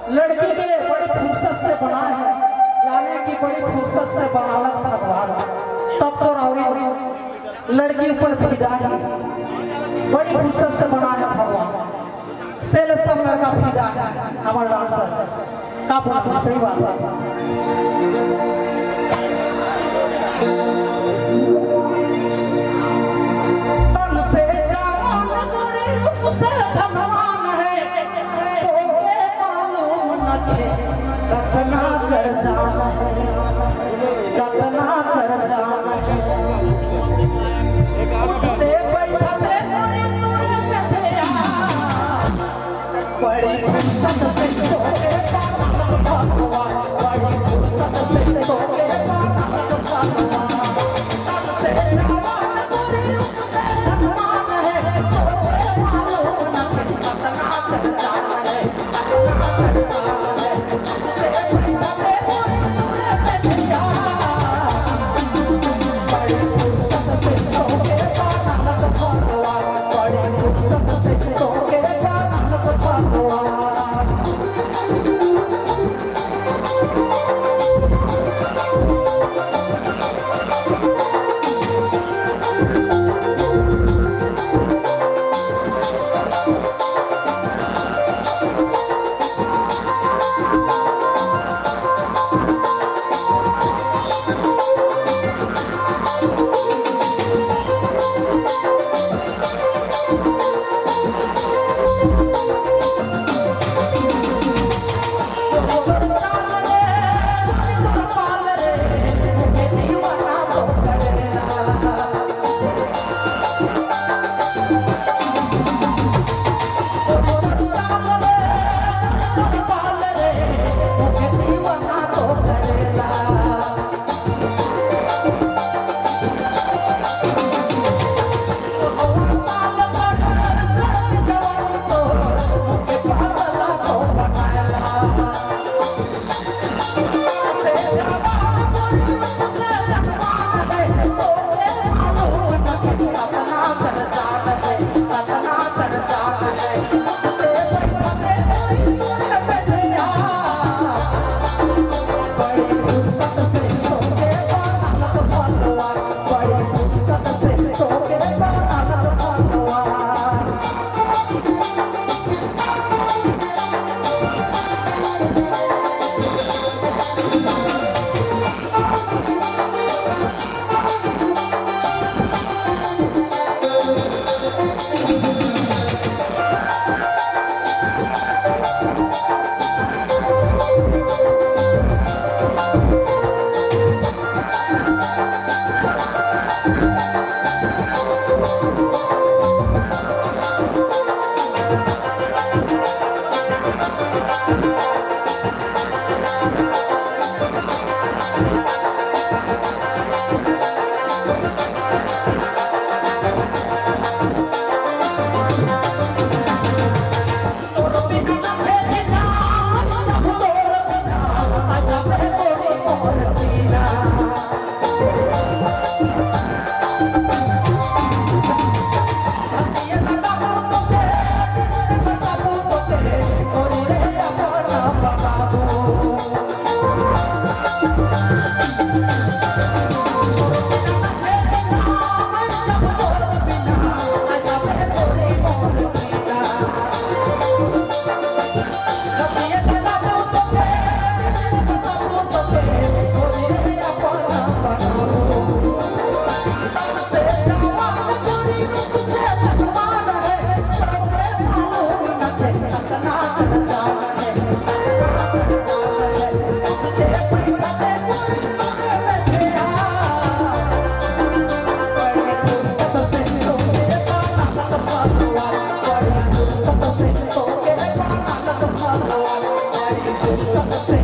लड़की के बड़ी फुर्सत से बनाए हैं, यानी कि बड़ी फुर्सत से बनाला भगवान। तब तो रावरी लड़की ऊपर फिदा है, बड़ी फुर्सत से बनाया भगवान। सेल सब लड़का फिदा है हमारे डांसर का बात सही बात है। कतना कर जाना है, कतना कर जाना है, उठते बैठते गोरे गोरे कथया, बड़ी फुर्सत से तोके भगवान, बड़ी फुर्सत से तोके भगवान। तब से जवान गोरे रूप से भगवान है, तोके मालूम न कतना कर जाना है, कतना कर जाना है। Stop